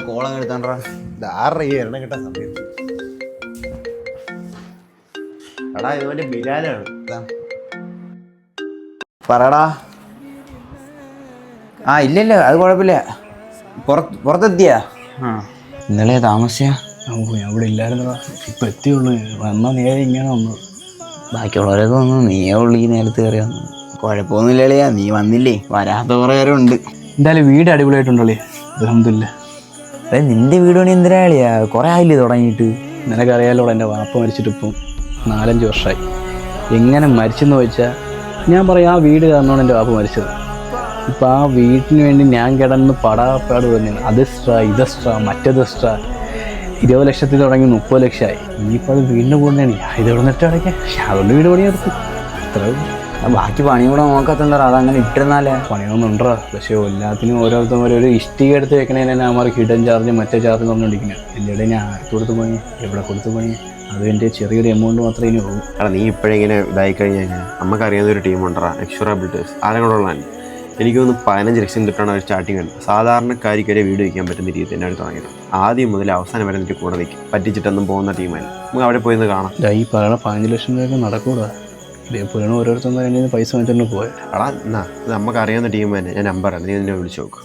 Column എടുത്താണ്ടാ എണ്ണം കിട്ടാൻ സമയത്ത് എടാ ഇതുപോലെ ബിലാലാണ് പറടാ. ആ ഇല്ലല്ല അത് കുഴപ്പമില്ല. പുറത്തെത്തിയാ? ആ ഇന്നലെ താമസിച്ച ഞാൻ ഇവിടെ ഇല്ലായിരുന്നടാ, ഇപ്പം എത്തിയുള്ളൂ. വന്നാൽ നേരെ ഇങ്ങനെ വന്നു. ബാക്കിയുള്ളവരൊക്കെ വന്നു, നീയേ ഉള്ളു ഈ നേരത്ത് കയറി വന്നു. കുഴപ്പമൊന്നുമില്ലളിയാ, നീ വന്നില്ലേ? വരാത്ത കുറേ പേരുണ്ട്. എന്തായാലും വീട് അടിപൊളിയായിട്ടുണ്ടല്ലേ? അൽഹംദുലില്ലാ. അതെ, നിന്റെ വീട് പണി എന്തിനാളിയാ? കുറേ ആയില്ലേ തുടങ്ങിയിട്ട്? നിനക്കറിയാലോ, എൻ്റെ വാപ്പ മരിച്ചിട്ട് ഇപ്പം 4-5 വർഷമായി. എങ്ങനെ മരിച്ചെന്ന് ചോദിച്ചാൽ ഞാൻ പറയും, ആ വീട് കാരണമാണ് എൻ്റെ വാപ്പ മരിച്ചത്. ഇപ്പം ആ വീട്ടിന് വേണ്ടി ഞാൻ കിടന്ന് പടാപ്പാട് തന്നെയാണ്. അത് എക്സ്ട്രാ, ഇത് എക്സ്ട്രാ, മറ്റേത് എക്സ്ട്രാ. 20 ലക്ഷത്തിൽ തുടങ്ങി 30 ലക്ഷമായി. ഇനിയിപ്പോൾ അത് വീടിൻ്റെ കൂടെയാണ്. ഇത് ഇവിടെ നിന്നിട്ട് അടയ്ക്കാം. അതുകൊണ്ട് വീട് പണിയെടുത്ത് അത്രേ. ബാക്കി പണിയും കൂടെ നോക്കാത്തണ്ടാ, അതങ്ങനെ ഇട്ടിരുന്നാലേ. പണിയൊന്നും ഉണ്ടോ? പക്ഷേ എല്ലാത്തിനും ഓരോരുത്തരും ഒരു ഇഷ്ടിക എടുത്ത് വെക്കണേനെ അവർക്ക് ഹിഡൻ ചാർജ് മറ്റേ ചാർജ് പറഞ്ഞുകൊണ്ടിരിക്കുന്നത്. എൻ്റെ ഇടയിൽ ഞാൻ ആർക്ക് കൊടുത്ത് പണി, എവിടെ കൊടുത്ത് പണി? അത് എൻ്റെ ചെറിയൊരു എമൗണ്ട് മാത്രമേ ഇനി ഉള്ളൂ. എടാ നീ ഇപ്പോഴിങ്ങനെ ഇതായി കഴിഞ്ഞാൽ നമുക്കറിയാവുന്ന ഒരു ടീമുണ്ടടാ, എക്സ്ട്രാ ബിൽഡേഴ്സ്. ആരും കൂടെ ഉള്ളതാണ്. എനിക്കൊന്ന് 15 ലക്ഷം തൊട്ടാണ് ഒരു സ്റ്റാർട്ടിങ് ഉണ്ട്. സാധാരണക്കാരിക്കൊരു വീട് വയ്ക്കാൻ പറ്റുന്ന രീതിയിൽ തന്നെ അടുത്ത് തുടങ്ങിയത്. ആദ്യം മുതൽ അവസാനം വരെ എനിക്ക് കൂടെ നിൽക്കും. പറ്റിച്ചിട്ടൊന്നും പോകുന്ന ടീമല്ല. നമുക്ക് അവിടെ പോയി കാണാം. ഈ പറയണ 15 ലക്ഷം രൂപയൊക്കെ നടക്കൂടാ. ഇതേപോലെയാണ് ഓരോരുത്തരും പൈസ വാങ്ങിച്ചിട്ട് പോയത്. എടാ എന്നാ ഇത് നമുക്കറിയാവുന്ന ടീം തന്നെ. ഞാൻ നമ്പറാണ്, നീ എന്നെ വിളിച്ചു നോക്കും.